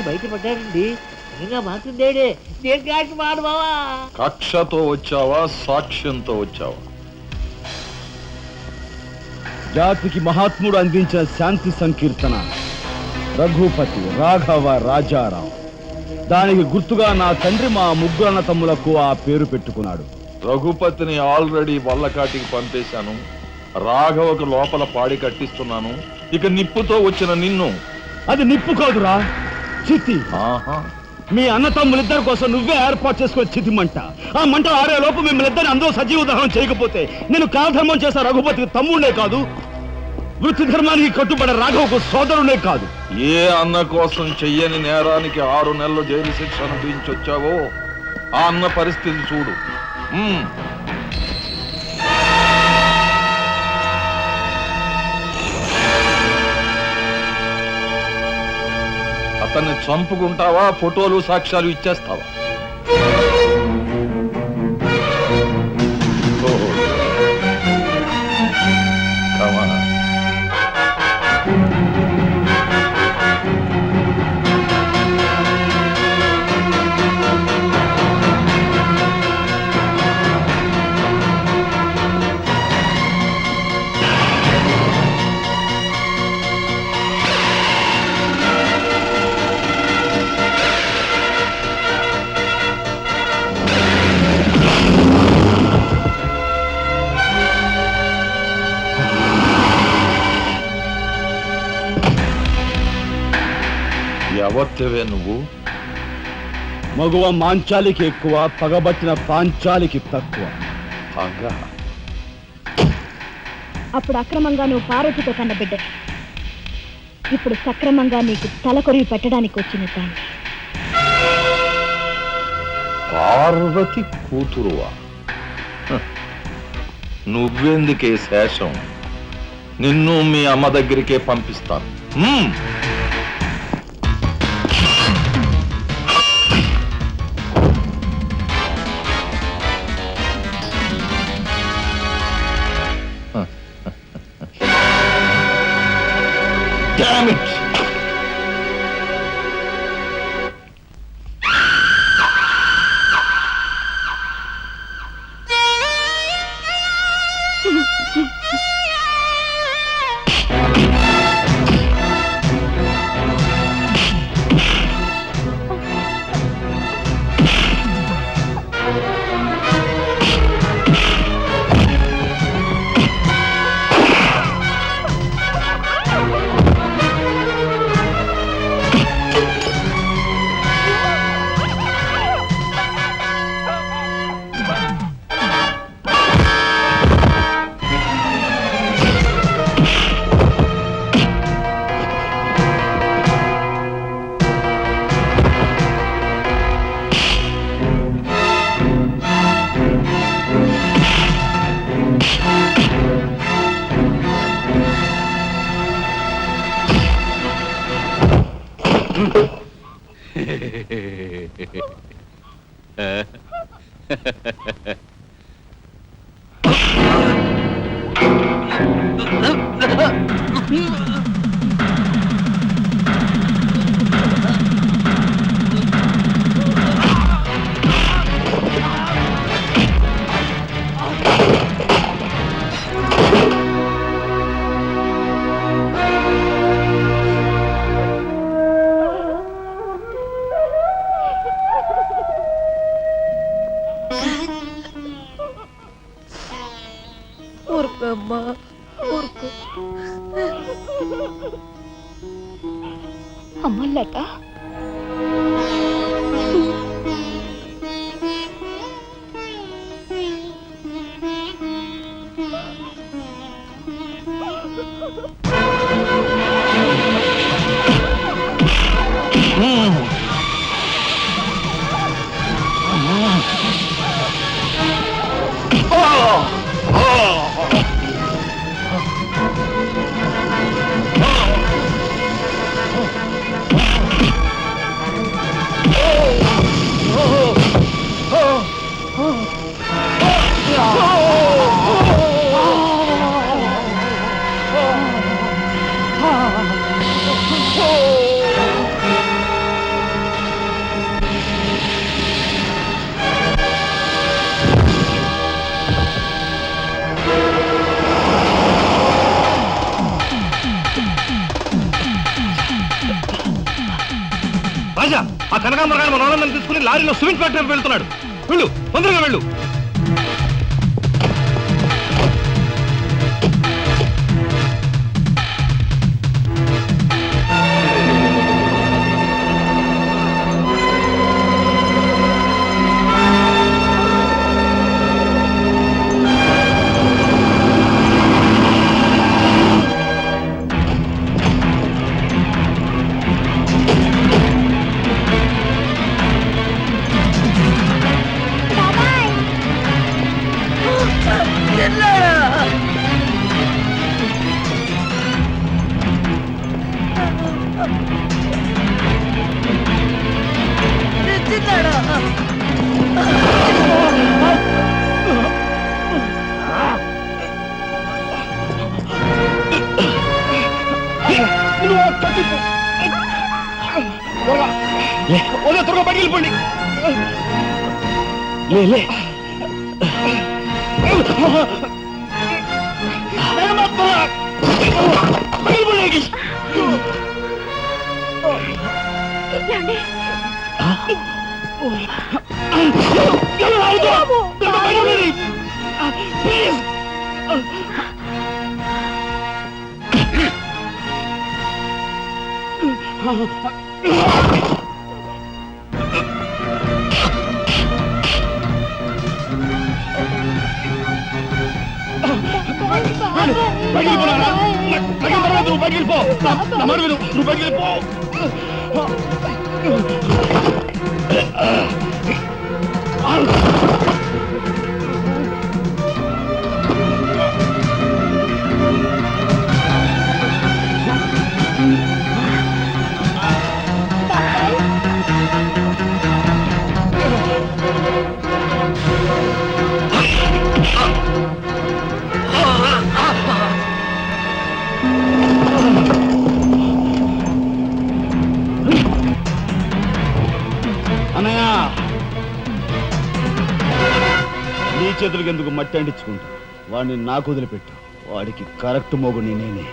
బయటపడ్డాడండి. నిజంగా మాత్రుందేడే నేను కాకి మాడబావా. కక్షతో వచ్చావా సాక్ష్యంతో వచ్చావా? జాతికి మహాత్ముడు అందించిన శాంతి సంకీర్తన రఘుపతి రాఘవ రాజారాం. దానికి గుర్తుగా నా తండ్రి మా ముగ్గురన్న తమ్ములకు ఆ పేరు పెట్టుకున్నాడు. రఘుపతిని ఆల్రెడీ వల్లకాటికి పంపేశాను. రాఘవకు లోపల పాడి కట్టిస్తున్నాను. ఇక నిప్పుతో వచ్చిన నిన్ను. అది నిప్పు కాదురా, చితి. మీ అన్న తమ్ములిద్దరి కోసం నువ్వే ఏర్పాటు చేసుకుని చితి మంట. ఆ మంట ఆరే లోపు మిమ్మల్ని ఇద్దరిని అందరూ సజీవ దహనం చేయకపోతే నేను కాధర్మం చేసే రఘుపతికి తమ్ముడే కాదు, వృత్తి ధర్మానికి కట్టుబడే రాఘవకు సోదరుడే కాదు. ఏ అన్న కోసం చెయ్యని నేరానికి 6 నెలలు జైలు శిక్ష అనుభవించొచ్చావో ఆ అన్న పరిస్థితి చూడు. అతన్ని చంపుకుంటావా, ఫోటోలు సాక్ష్యాలు ఇచ్చేస్తావా? ఎవరివే నువ్వు? మగువ మాంచాలికి ఎక్కువ, పగబట్టిన పాంచాలికి తక్కువ. అప్పుడు అక్రమంగా నువ్వు పార్వతితో కన్నబిడ్డ, ఇప్పుడు సక్రమంగా నీకు తలకొరివి పెట్టడానికి వచ్చిన దాన్ని. పార్వతి కూతురువా? నువ్వెందుకే శేషం? నిన్ను మీ అమ్మ దగ్గరికే పంపిస్తాను. Damn it! ఊరుకోమ్మా, ఊరుకో. అమ్మ లత, రాజా, ఆ కనకాంబరగాడు మన వాళ్ళని తీసుకుని లారీలో సిమెంట్ ఫ్యాక్టరీకి వెళ్తున్నాడు. వెళ్ళు, తొందరగా వెళ్ళు. త్వరగా బయటికి వెళ్ళిపోండి. లే అన్నయ్య, నీ చేతులకి ఎందుకు మట్టి అంటించుకుంటా? వాడిని నాకు వదిలిపెట్టు. వాడికి కరెక్ట్ మొగుడిని నేనే.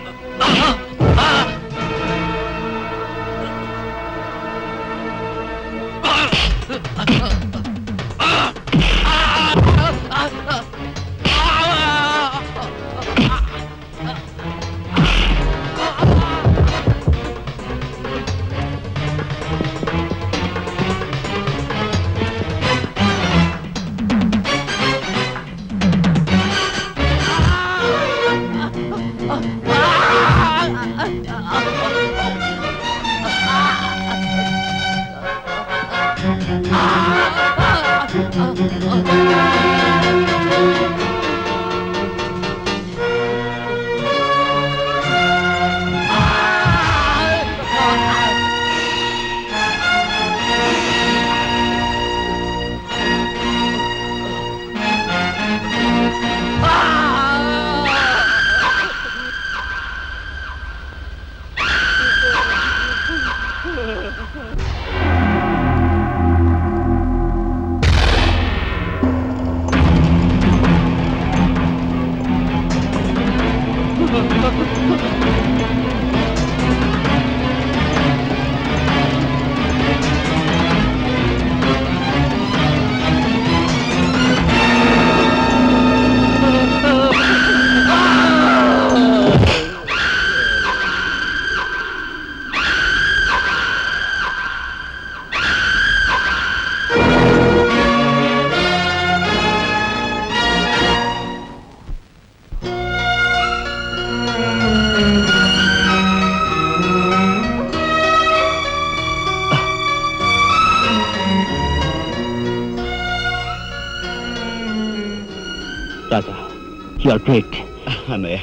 రాజా, యు ఆర్ గ్రేట్. అన్నయ్య,